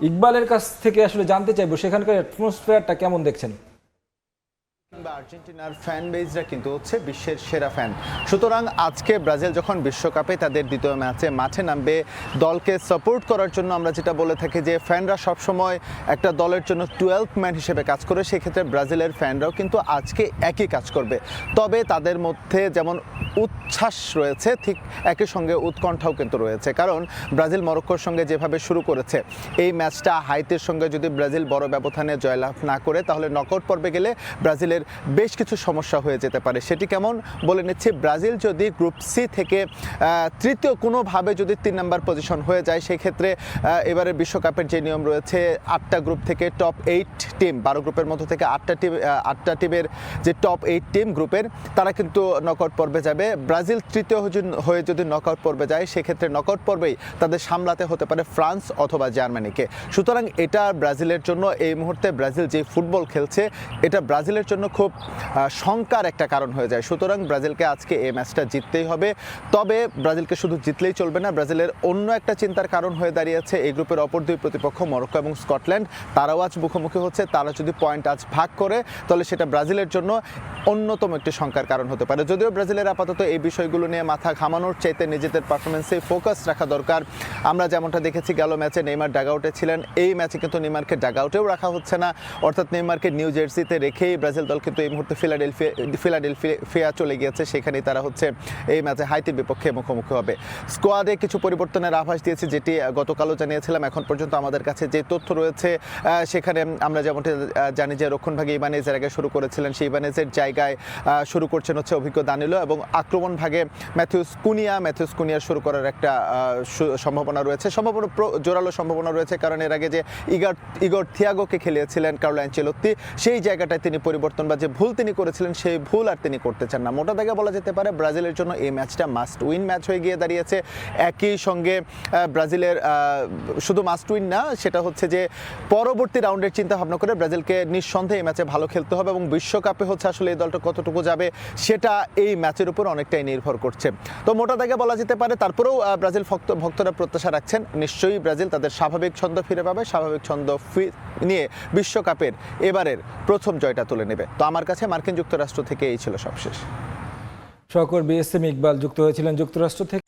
ইকবালের কাছ থেকে আসলে জানতে চাইবো সেখানকার অ্যাটমসফিয়ারটা কেমন দেখছেন। আর্জেন্টিনার ফ্যান বেজরা কিন্তু হচ্ছে বিশ্বের সেরা ফ্যান। সুতরাং আজকে ব্রাজিল যখন বিশ্বকাপে তাদের দ্বিতীয় ম্যাচে মাঠে নামবে দলকে সাপোর্ট করার জন্য, আমরা যেটা বলে থাকি যে ফ্যানরা সবসময় একটা দলের জন্য 12th ম্যান হিসেবে কাজ করে, সেক্ষেত্রে ব্রাজিলের ফ্যানরাও কিন্তু আজকে একই কাজ করবে। তবে তাদের মধ্যে যেমন উচ্ছ্বাস রয়েছে ঠিক একই সঙ্গে উৎকণ্ঠাও কিন্তু রয়েছে, কারণ ব্রাজিল মরক্কোর সঙ্গে যেভাবে শুরু করেছে, এই ম্যাচটা হাইতির সঙ্গে যদি ব্রাজিল বড় ব্যবধানে জয়লাভ না করে তাহলে নকআউট পর্বে গেলে ব্রাজিলের বেশ কিছু সমস্যা হয়ে যেতে পারে। সেটি কেমন বলে নিচ্ছি, ব্রাজিল যদি গ্রুপ সি থেকে তৃতীয় কোনোভাবে যদি 3 নম্বর পজিশন হয়ে যায়, সেক্ষেত্রে এবারে বিশ্বকাপের যে নিয়ম রয়েছে 8টা গ্রুপ থেকে টপ 8 টিম, 12 গ্রুপের মধ্য থেকে 8টা টিমের যে টপ 8 টিম গ্রুপের, তারা কিন্তু নকআউট পর্বে যাবে। ব্রাজিল তৃতীয় হয়ে যদি নকআউট পর্বে যায়, সেক্ষেত্রে নকআউট পর্বেই তাদের সামলাতে হতে পারে ফ্রান্স অথবা জার্মানিকে। সুতরাং এটা ব্রাজিলের জন্য এই মুহূর্তে ব্রাজিল যে ফুটবল খেলছে, এটা ব্রাজিলের জন্য খুব শঙ্কার একটা কারণ হয়ে যায়। সুতরাং ব্রাজিলকে আজকে এই ম্যাচটা জিততেই হবে। তবে ব্রাজিলকে শুধু জিতলেই চলবে না, ব্রাজিলের অন্য একটা চিন্তার কারণ হয়ে দাঁড়িয়েছে এই গ্রুপের অপর দুই প্রতিপক্ষ মরক্কো এবং স্কটল্যান্ড। তারাও আজ মুখোমুখি হচ্ছে। তারা যদি পয়েন্ট আজ ভাগ করে তাহলে সেটা ব্রাজিলের জন্য অন্যতম একটি শঙ্কার কারণ হতে পারে। যদিও ব্রাজিলের আপাতত এই বিষয়গুলো নিয়ে মাথা ঘামানোর চাইতে নিজেদের পারফরমেন্সে ফোকাস রাখা দরকার। আমরা যেমনটা দেখেছি গেল ম্যাচে নেইমার ডাগআউটে ছিলেন, এই ম্যাচে কিন্তু নেইমারকে ডাগআউটেও রাখা হচ্ছে না, অর্থাৎ নেইমারকে নিউ জার্সিতে রেখেই ব্রাজিল দল কিন্তু এই মুহূর্তে ফিলাডেলফিয়া চলে গিয়েছে। সেখানেই তারা হচ্ছে এই ম্যাচে হাইতির বিপক্ষে মুখোমুখি হবে। স্কোয়াডে কিছু পরিবর্তনের আভাস দিয়েছে, যেটি গতকালও জানিয়েছিলাম। এখন পর্যন্ত আমাদের কাছে যে তথ্য রয়েছে সেখানে আমরা যেমনটা জানি যে রক্ষণভাগে ইবানেজের আগে শুরু করেছিলেন, সেই ইবানেজের জায়গায় শুরু করছেন হচ্ছে অভিজ্ঞ দানিলো, এবং আক্রমণ ভাগে ম্যাথিউস কুনিয়া শুরু করার একটা সম্ভাবনা রয়েছে, জোরালো সম্ভাবনা রয়েছে, কারণ এর আগে যে ইগর থিয়াগোকে খেলিয়েছিলেন কার্লো আনচেলত্তি, সেই জায়গাটায় তিনি পরিবর্তন বা যে ভুল তিনি করেছিলেন সেই ভুল আর তিনি করতে চান না। মোটা দাগে বলা যেতে পারে ব্রাজিলের জন্য এই ম্যাচটা মাস্ট উইন ম্যাচ হয়ে গিয়ে দাঁড়িয়েছে। একই সঙ্গে ব্রাজিলের শুধু মাস্ট উইন না, সেটা হচ্ছে যে পরবর্তী রাউন্ডের চিন্তা ভাবনা করে ব্রাজিলকে নিঃসন্দেহে এই ম্যাচে ভালো খেলতে হবে, এবং বিশ্বকাপে হচ্ছে আসলে এই দলটা কতটুকু যাবে সেটা এই ম্যাচের উপর অনেকটাই নির্ভর করছে। তো মোটা দাগে বলা যেতে পারে তারপরেও ব্রাজিল ভক্তরা প্রত্যাশা রাখছেন নিশ্চয়ই ব্রাজিল তাদের স্বাভাবিক ছন্দ ফিরে পাবে, স্বাভাবিক ছন্দ নিয়ে বিশ্বকাপের এবারের প্রথম জয়টা তুলে নেবে। তো আমার কাছে মার্কিন যুক্তরাষ্ট্র থেকে এই ছিল সবশেষ। শওকত বিএসএম ইকবাল যুক্ত হয়েছিলেন যুক্তরাষ্ট্র থেকে।